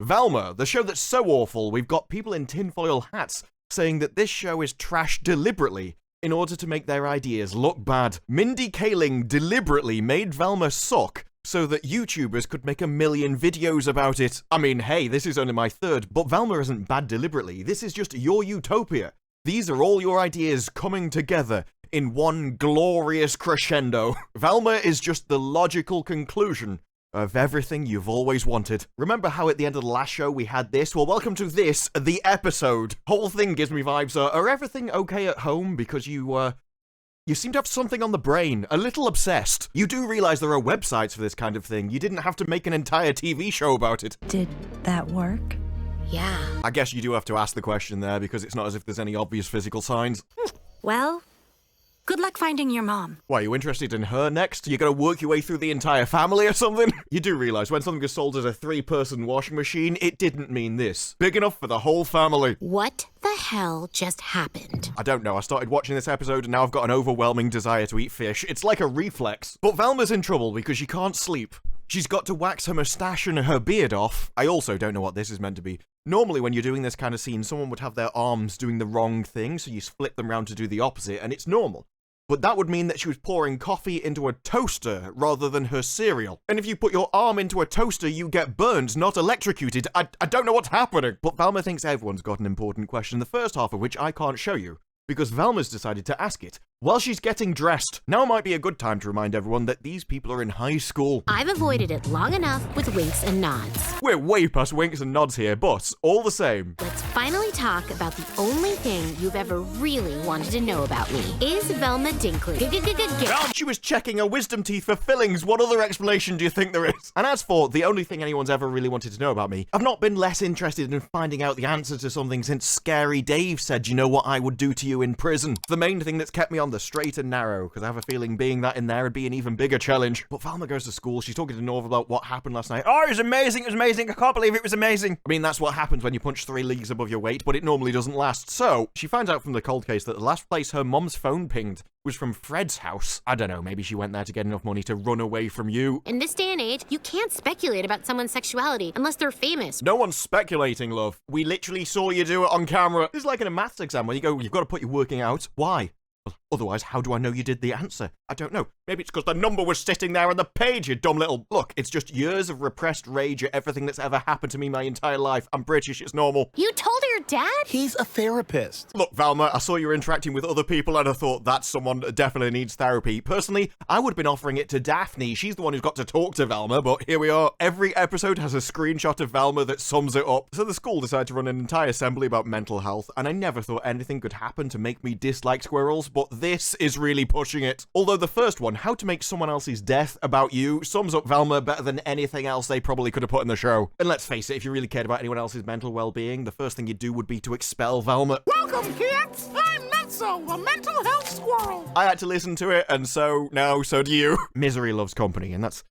Velma, the show that's so awful, we've got people in tinfoil hats saying that this show is trash deliberately in order to make their ideas look bad. Mindy Kaling deliberately made Velma suck so that YouTubers could make 1 million videos about it. I mean, hey, this is only my third, but Velma isn't bad deliberately. This is just your utopia. These are all your ideas coming together in one glorious crescendo. Velma is just the logical conclusion of everything you've always wanted. Remember how at the end of the last show we had this? Well, welcome to this, the episode. Whole thing gives me vibes. Are everything okay at home? Because you seem to have something on the brain. A little obsessed. You do realize there are websites for this kind of thing. You didn't have to make an entire TV show about it. Did that work? Yeah. I guess you do have to ask the question there because it's not as if there's any obvious physical signs. Well, good luck finding your mom. Why, are you interested in her next? You're gonna work your way through the entire family or something? You do realize when something is sold as a 3-person washing machine, it didn't mean this. Big enough for the whole family. What the hell just happened? I don't know. I started watching this episode and now I've got an overwhelming desire to eat fish. It's like a reflex. But Velma's in trouble because she can't sleep. She's got to wax her mustache and her beard off. I also don't know what this is meant to be. Normally when you're doing this kind of scene, someone would have their arms doing the wrong thing, so you flip them around to do the opposite, and it's normal. But that would mean that she was pouring coffee into a toaster rather than her cereal. And if you put your arm into a toaster, you get burned, not electrocuted. I don't know what's happening. But Velma thinks everyone's got an important question, the first half of which I can't show you, because Velma's decided to ask it while she's getting dressed. Now might be a good time to remind everyone that these people are in high school. I've avoided it long enough with winks and nods. We're way past winks and nods here, but all the same. Let's finally talk about the only thing you've ever really wanted to know about me. Is Velma Dinkley? She was checking her wisdom teeth for fillings. What other explanation do you think there is? And as for the only thing anyone's ever really wanted to know about me, I've not been less interested in finding out the answer to something since Scary Dave said, you know what I would do to you in prison. The main thing that's kept me on the straight and narrow, because I have a feeling being that in there would be an even bigger challenge. But Velma goes to school. She's talking to Norville about what happened last night. Oh, it was amazing. It was amazing. I can't believe it was amazing. I mean, that's what happens when you punch 3 leagues above your weight, but it normally doesn't last. So she finds out from the cold case that the last place her mom's phone pinged was from Fred's house. I don't know, maybe she went there to get enough money to run away from you. In this day and age, you can't speculate about someone's sexuality unless they're famous. No one's speculating, love. We literally saw you do it on camera. It's like in a maths exam where you go, you've got to put your working out. Why? Well, otherwise, how do I know you did the answer? I don't know. Maybe it's because the number was sitting there on the page, you dumb little... Look, it's just years of repressed rage at everything that's ever happened to me my entire life. I'm British, it's normal. You told your dad? He's a therapist. Look, Velma, I saw you interacting with other people and I thought that's someone that definitely needs therapy. Personally, I would have been offering it to Daphne. She's the one who's got to talk to Velma, but here we are. Every episode has a screenshot of Velma that sums it up. So the school decided to run an entire assembly about mental health, and I never thought anything could happen to make me dislike squirrels, but this is really pushing it. Although the first one, how to make someone else's death about you, sums up Velma better than anything else they probably could have put in the show. And let's face it, if you really cared about anyone else's mental well-being, the first thing you'd do would be to expel Velma. Welcome, kids! I'm Nutso, the mental health squirrel! I had to listen to it, and so now so do you. Misery loves company, and that's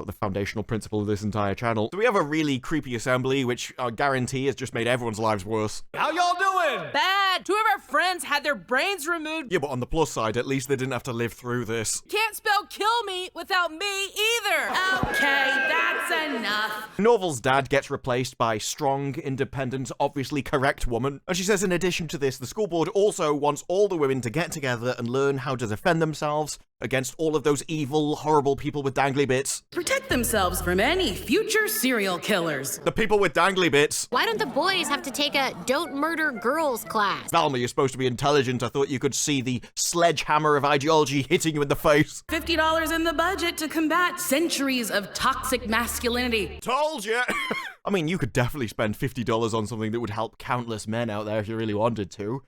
the foundational principle of this entire channel. So we have a really creepy assembly, which I guarantee has just made everyone's lives worse. How y'all doing? Bad! 2 of our friends had their brains removed. Yeah, but on the plus side, at least they didn't have to live through this. Can't spell kill me without me either. Okay, that's enough. Norville's dad gets replaced by strong, independent, obviously correct woman. And she says in addition to this, the school board also wants all the women to get together and learn how to defend themselves against all of those evil, horrible people with dangly bits. Protect themselves from any future serial killers. The people with dangly bits. Why don't the boys have to take a don't murder girls class? Velma, you're supposed to be intelligent. I thought you could see the sledgehammer of ideology hitting you in the face. $50 in the budget to combat centuries of toxic masculinity. Told you. I mean, you could definitely spend $50 on something that would help countless men out there if you really wanted to.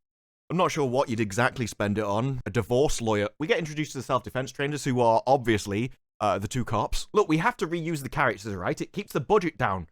I'm not sure what you'd exactly spend it on. A divorce lawyer. We get introduced to the self-defense trainers who are obviously the 2 cops. Look, we have to reuse the characters, right? It keeps the budget down.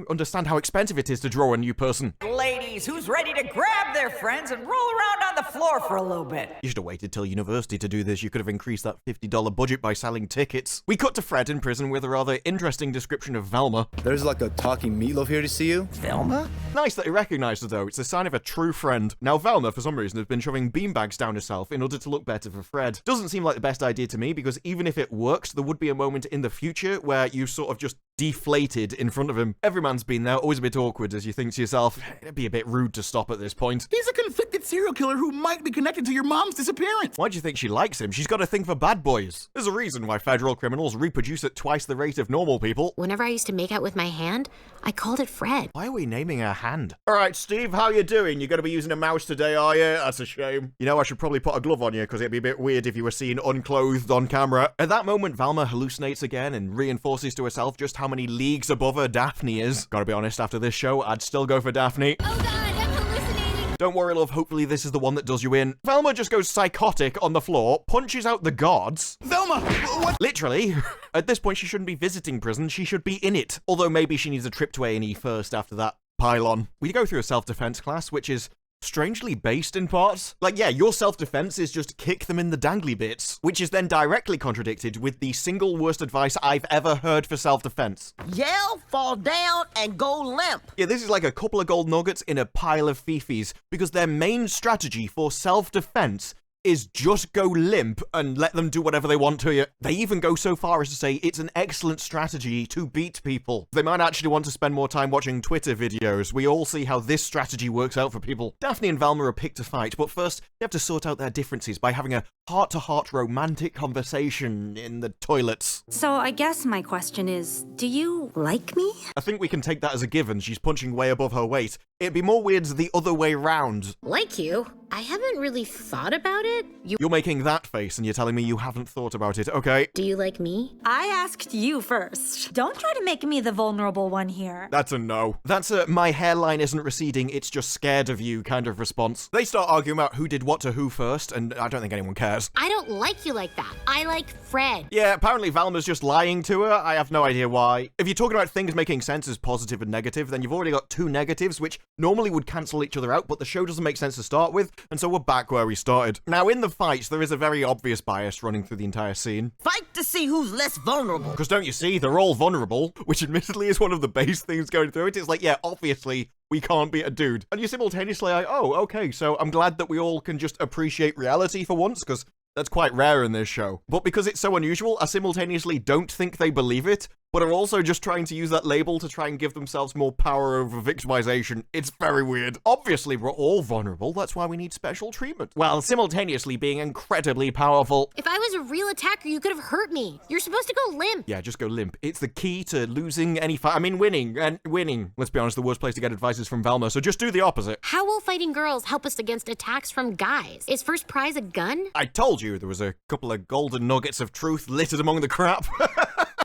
Understand how expensive it is to draw a new person. Ladies, who's ready to grab their friends and roll around on the floor for a little bit? You should have waited till university to do this. You could have increased that $50 budget by selling tickets. We cut to Fred in prison with a rather interesting description of Velma. There's like a talking meatloaf here to see you. Velma? Nice that he recognized her though. It's a sign of a true friend. Now Velma, for some reason, has been shoving beanbags down herself in order to look better for Fred. Doesn't seem like the best idea to me, because even if it works, there would be a moment in the future where you sort of just deflated in front of him. Every man's been there, always a bit awkward as you think to yourself, it'd be a bit rude to stop at this point. He's a conflicted serial killer who might be connected to your mom's disappearance. Why do you think she likes him? She's got a thing for bad boys. There's a reason why federal criminals reproduce at twice the rate of normal people. Whenever I used to make out with my hand, I called it Fred. Why are we naming her hand? Alright, Steve, how you doing? You're gonna be using a mouse today, are you? That's a shame. You know, I should probably put a glove on you, because it'd be a bit weird if you were seen unclothed on camera. At that moment, Velma hallucinates again and reinforces to herself just how many leagues above her Daphne is. Gotta be honest, after this show, I'd still go for Daphne. Oh god, I'm hallucinating. Don't worry, love, hopefully this is the one that does you in. Velma just goes psychotic on the floor, punches out the guards. Velma, what? Literally. At this point, she shouldn't be visiting prison, she should be in it. Although maybe she needs a trip to A&E first after that pylon. We go through a self-defense class, which is strangely based in parts. Like, yeah, your self-defense is just kick them in the dangly bits, which is then directly contradicted with the single worst advice I've ever heard for self-defense. Yell, fall down, and go limp. Yeah, this is like a couple of gold nuggets in a pile of fifis, because their main strategy for self-defense is just go limp and let them do whatever they want to you. They even go so far as to say it's an excellent strategy to beat people. They might actually want to spend more time watching Twitter videos. We all see how this strategy works out for people. Daphne and Velma are picked to fight, but first they have to sort out their differences by having a heart-to-heart romantic conversation in the toilets. So I guess my question is, do you like me? I think we can take that as a given. She's punching way above her weight. It'd be more weird the other way round. Like you? I haven't really thought about it. You're making that face and you're telling me you haven't thought about it, okay? Do you like me? I asked you first. Don't try to make me the vulnerable one here. That's a no. That's a my hairline isn't receding, it's just scared of you kind of response. They start arguing about who did what to who first, and I don't think anyone cares. I don't like you like that. I like Fred. Yeah, apparently Velma's just lying to her. I have no idea why. If you're talking about things making sense as positive and negative, then you've already got two negatives, which normally would cancel each other out, but the show doesn't make sense to start with, and so we're back where we started. Now, in the fights, there is a very obvious bias running through the entire scene. Fight to see who's less vulnerable. Because don't you see, they're all vulnerable, which admittedly is one of the base things going through it. It's like, yeah, obviously, we can't beat a dude. And you're simultaneously like, oh, okay, so I'm glad that we all can just appreciate reality for once, because that's quite rare in this show. But because it's so unusual, I simultaneously don't think they believe it, but are also just trying to use that label to try and give themselves more power over victimization. It's very weird. Obviously, we're all vulnerable. That's why we need special treatment. While simultaneously being incredibly powerful. If I was a real attacker, you could have hurt me. You're supposed to go limp. Yeah, just go limp. It's the key to losing any fight. I mean, winning. And winning. Let's be honest, the worst place to get advice is from Velma, so just do the opposite. How will fighting girls help us against attacks from guys? Is first prize a gun? I told you there was a couple of golden nuggets of truth littered among the crap.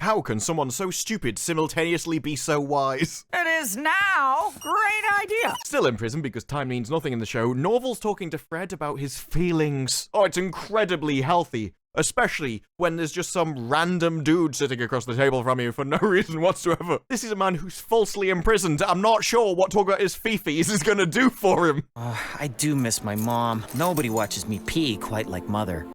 How can someone so stupid simultaneously be so wise? It is now. Great idea. Still in prison because time means nothing in the show, Norville's talking to Fred about his feelings. Oh, it's incredibly healthy. Especially when there's just some random dude sitting across the table from you for no reason whatsoever. This is a man who's falsely imprisoned. I'm not sure what talking about his fifis is gonna do for him. I do miss my mom. Nobody watches me pee quite like mother.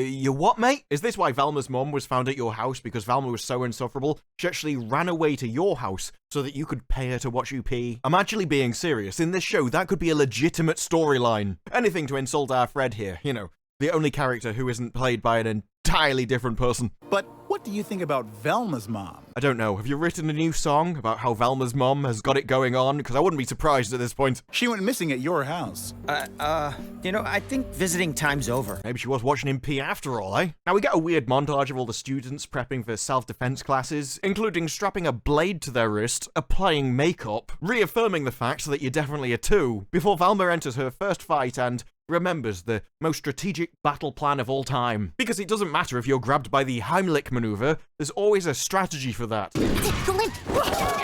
You what, mate? Is this why Velma's mom was found at your house? Because Velma was so insufferable, she actually ran away to your house so that you could pay her to watch you pee? I'm actually being serious. In this show, that could be a legitimate storyline. Anything to insult our Fred here, you know. The only character who isn't played by an entirely different person. But what do you think about Velma's mom? I don't know. Have you written a new song about how Velma's mom has got it going on? Because I wouldn't be surprised at this point. She went missing at your house. You know, I think visiting time's over. Maybe she was watching him pee after all, eh? Now we get a weird montage of all the students prepping for self-defense classes, including strapping a blade to their wrist, applying makeup, reaffirming the fact that you're definitely a 2, before Velma enters her first fight and remembers the most strategic battle plan of all time. Because it doesn't matter if you're grabbed by the Heimlich maneuver, there's always a strategy for that. Go limp.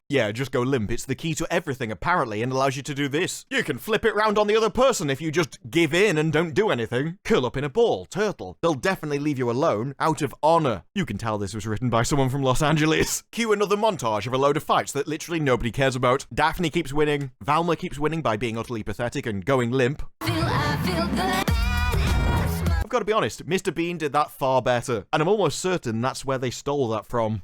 Yeah, just go limp. It's the key to everything, apparently, and allows you to do this. You can flip it round on the other person if you just give in and don't do anything. Curl up in a ball, turtle. They'll definitely leave you alone, out of honor. You can tell this was written by someone from Los Angeles. Cue another montage of a load of fights that literally nobody cares about. Daphne keeps winning. Velma keeps winning by being utterly pathetic and going limp. I've got to be honest, Mr. Bean did that far better, and I'm almost certain that's where they stole that from.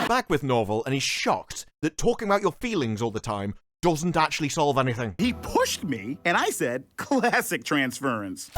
Back with Norville, and he's shocked that talking about your feelings all the time doesn't actually solve anything. He pushed me, and I said, classic transference.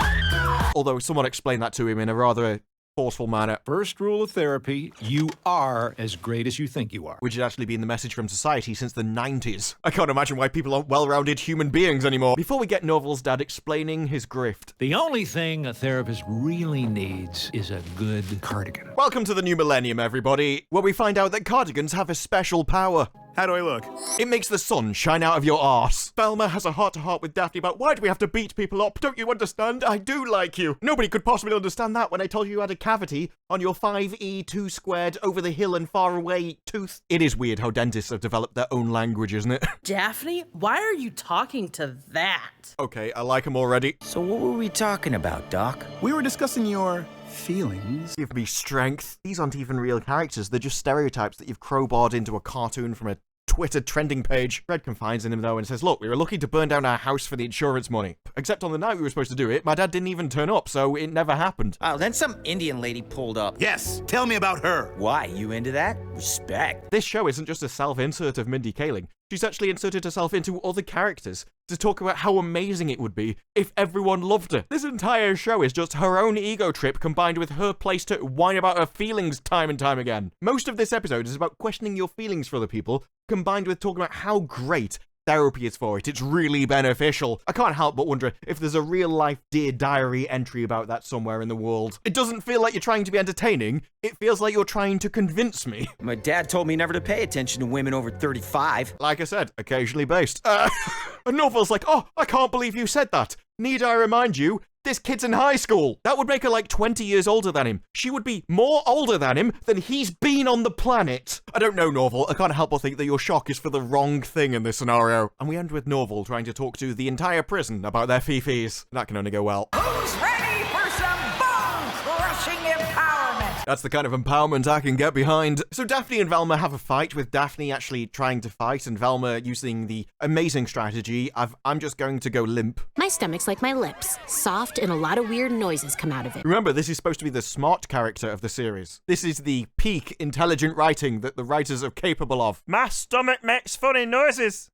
Although someone explained that to him in a rather forceful manner. First rule of therapy, you are as great as you think you are. Which had actually been the message from society since the 90s. I can't imagine why people aren't well-rounded human beings anymore. Before we get Norville's dad explaining his grift. The only thing a therapist really needs is a good cardigan. Welcome to the new millennium, everybody, where we find out that cardigans have a special power. How do I look? It makes the sun shine out of your arse. Velma has a heart-to-heart with Daphne about why do we have to beat people up? Don't you understand? I do like you. Nobody could possibly understand that when I told you had a cavity on your 5E2 squared over the hill and far away tooth. It is weird how dentists have developed their own language, isn't it? Daphne, why are you talking to that? Okay, I like him already. So what were we talking about, Doc? We were discussing your feelings. Give me strength. These aren't even real characters. They're just stereotypes that you've crowbarred into a cartoon from a Twitter trending page. Fred confides in him though and says, look, we were lucky to burn down our house for the insurance money. Except on the night we were supposed to do it, my dad didn't even turn up, so it never happened. Oh, then some Indian lady pulled up. Yes, tell me about her. Why, you into that? Respect. This show isn't just a self-insert of Mindy Kaling. She's actually inserted herself into other characters to talk about how amazing it would be if everyone loved her. This entire show is just her own ego trip combined with her place to whine about her feelings time and time again. Most of this episode is about questioning your feelings for other people, combined with talking about how great therapy is for it. It's really beneficial. I can't help but wonder if there's a real-life Dear Diary entry about that somewhere in the world. It doesn't feel like you're trying to be entertaining. It feels like you're trying to convince me. My dad told me never to pay attention to women over 35. Like I said, occasionally based. And Norville's like, oh, I can't believe you said that. Need I remind you? This kid's in high school. That would make her like 20 years older than him. She would be more older than him than he's been on the planet. I don't know, Norville. I can't help but think that your shock is for the wrong thing in this scenario. And we end with Norville trying to talk to the entire prison about their fifis. That can only go well. Who's ready for some bone-crushing empowerment? That's the kind of empowerment I can get behind. So Daphne and Velma have a fight, with Daphne actually trying to fight and Velma using the amazing strategy of, I'm just going to go limp. My stomach's like my lips, soft and a lot of weird noises come out of it. Remember, this is supposed to be the smart character of the series. This is the peak intelligent writing that the writers are capable of. My stomach makes funny noises.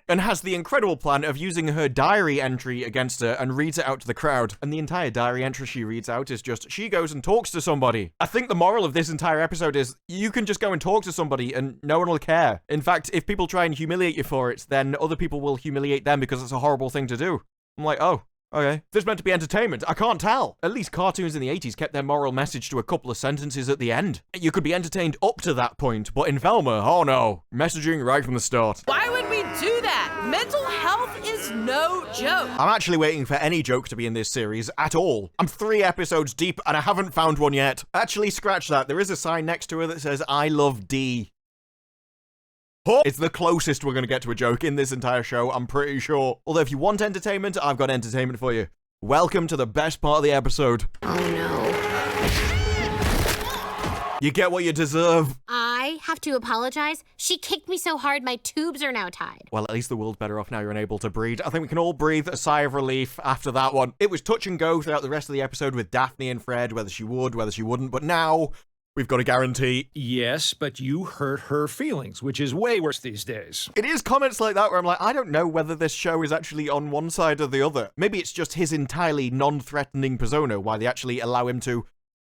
And has the incredible plan of using her diary entry against her and reads it out to the crowd. And the entire diary entry she reads out is just, she goes and talks to somebody. I think the moral of this entire episode is, you can just go and talk to somebody and no one will care. In fact, if people try and humiliate you for it, then other people will humiliate them because it's a horrible thing to do. I'm like, oh. Okay. This meant to be entertainment. I can't tell. At least cartoons in the 80s kept their moral message to a couple of sentences at the end. You could be entertained up to that point, but in Velma, oh no. Messaging right from the start. Why would we do that? Mental health is no joke. I'm actually waiting for any joke to be in this series at all. I'm 3 episodes deep and I haven't found one yet. Actually, scratch that. There is a sign next to her that says, I love D. It's the closest we're going to get to a joke in this entire show, I'm pretty sure. Although if you want entertainment, I've got entertainment for you. Welcome to the best part of the episode. Oh no. You get what you deserve. I have to apologize. She kicked me so hard my tubes are now tied. Well, at least the world's better off now you're unable to breathe. I think we can all breathe a sigh of relief after that one. It was touch and go throughout the rest of the episode with Daphne and Fred, whether she would, whether she wouldn't, but now we've got a guarantee. Yes, but you hurt her feelings, which is way worse these days. It is comments like that where I'm like, I don't know whether this show is actually on one side or the other. Maybe it's just his entirely non-threatening persona, why they actually allow him to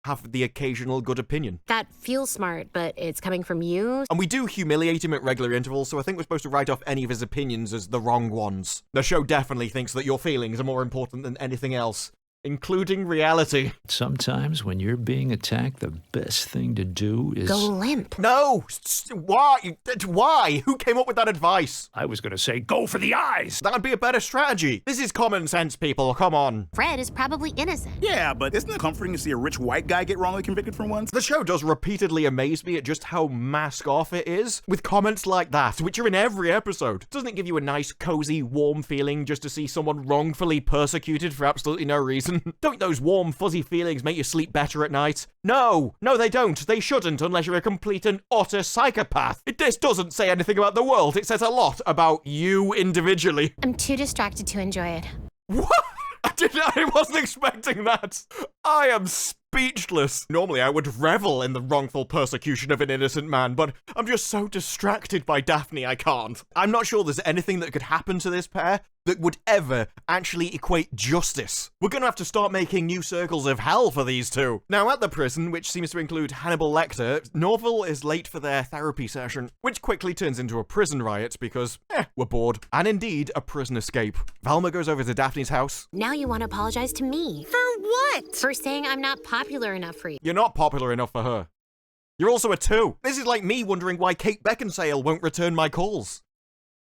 have the occasional good opinion. That feels smart, but it's coming from you. And we do humiliate him at regular intervals, so I think we're supposed to write off any of his opinions as the wrong ones. The show definitely thinks that your feelings are more important than anything else, including reality. Sometimes when you're being attacked, the best thing to do is... Go limp. No! Why? Why? Who came up with that advice? I was going to say, go for the eyes! That'd be a better strategy. This is common sense, people. Come on. Fred is probably innocent. Yeah, but isn't it comforting to see a rich white guy get wrongly convicted for once? The show does repeatedly amaze me at just how mask-off it is, with comments like that, which are in every episode. Doesn't it give you a nice, cozy, warm feeling just to see someone wrongfully persecuted for absolutely no reason? Don't those warm, fuzzy feelings make you sleep better at night? No, they don't. They shouldn't unless you're a complete and utter psychopath. This doesn't say anything about the world. It says a lot about you individually. I'm too distracted to enjoy it. What? I wasn't expecting that. I am speechless. Normally I would revel in the wrongful persecution of an innocent man, but I'm just so distracted by Daphne I can't. I'm not sure there's anything that could happen to this pair that would ever actually equate justice. We're gonna have to start making new circles of hell for these two. Now, at the prison, which seems to include Hannibal Lecter, Norville is late for their therapy session, which quickly turns into a prison riot because, we're bored. And indeed, a prison escape. Velma goes over to Daphne's house. Now you want to apologize to me. For what? For saying I'm not popular enough for you. You're not popular enough for her. You're also a 2. This is like me wondering why Kate Beckinsale won't return my calls.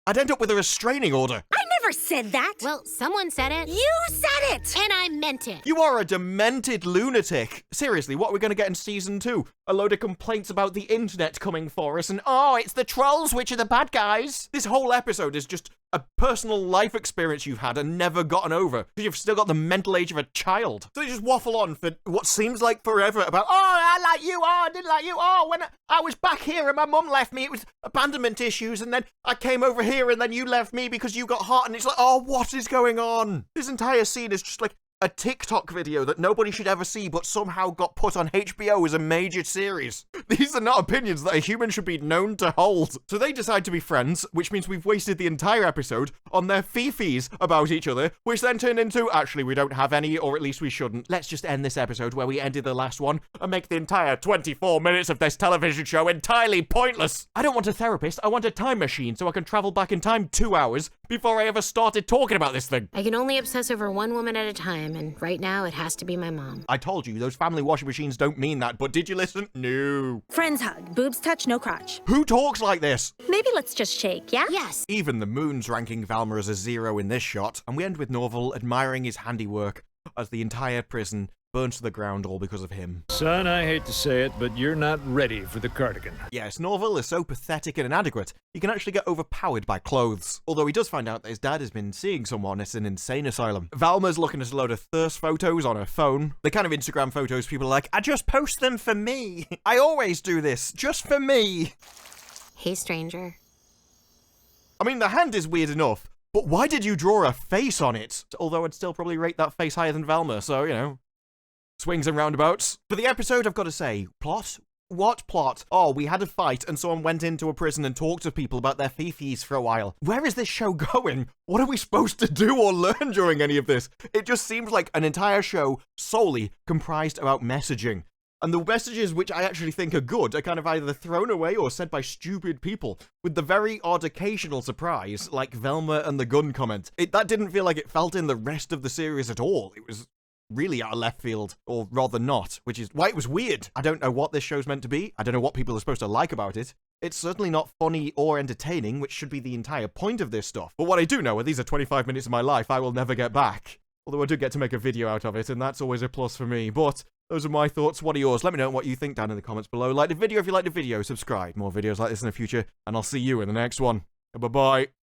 I'd end up with a restraining order. I never said that. Well, someone said it. You said it. And I meant it. You are a demented lunatic. Seriously, what are we going to get in season 2? A load of complaints about the internet coming for us and, oh, it's the trolls which are the bad guys. This whole episode is just a personal life experience you've had and never gotten over because you've still got the mental age of a child. So you just waffle on for what seems like forever about, oh, I like you, oh, I didn't like you, oh, when I was back here and my mum left me, it was abandonment issues, and then I came over here and then you left me because you got hot, and it's like, oh, what is going on? This entire scene is just like a TikTok video that nobody should ever see but somehow got put on HBO as a major series. These are not opinions that a human should be known to hold. So they decide to be friends, which means we've wasted the entire episode on their fifis about each other, which then turned into, actually, we don't have any, or at least we shouldn't. Let's just end this episode where we ended the last one and make the entire 24 minutes of this television show entirely pointless. I don't want a therapist, I want a time machine so I can travel back in time 2 hours before I ever started talking about this thing. I can only obsess over one woman at a time, and right now it has to be my mom. I told you, those family washing machines don't mean that, but did you listen? No. Friends hug, boobs touch, no crotch. Who talks like this? Maybe let's just shake, yeah? Yes. Even the moon's ranking Velma as a 0 in this shot, and we end with Norville admiring his handiwork as the entire prison burns to the ground all because of him. Son, I hate to say it, but you're not ready for the cardigan. Yes, Norville is so pathetic and inadequate, he can actually get overpowered by clothes. Although he does find out that his dad has been seeing someone at an insane asylum. Velma's looking at a load of thirst photos on her phone. The kind of Instagram photos people are like, I just post them for me. I always do this, just for me. Hey, stranger. I mean, the hand is weird enough, but why did you draw a face on it? Although I'd still probably rate that face higher than Velma, so, you know. Swings and roundabouts. For the episode, I've got to say, plot? What plot? Oh, we had a fight and someone went into a prison and talked to people about their fifis for a while. Where is this show going? What are we supposed to do or learn during any of this? It just seems like an entire show solely comprised about messaging. And the messages which I actually think are good are kind of either thrown away or said by stupid people, with the very odd occasional surprise, like Velma and the gun comment. That didn't feel like it felt in the rest of the series at all. It was really out of left field, or rather not, which is why it was weird. I don't know what this show's meant to be. I don't know what people are supposed to like about it. It's certainly not funny or entertaining, which should be the entire point of this stuff. But what I do know are these are 25 minutes of my life I will never get back. Although I do get to make a video out of it, and that's always a plus for me. But those are my thoughts. What are yours? Let me know what you think down in the comments below. Like the video if you like the video. Subscribe. More videos like this in the future, and I'll see you in the next one. Bye-bye.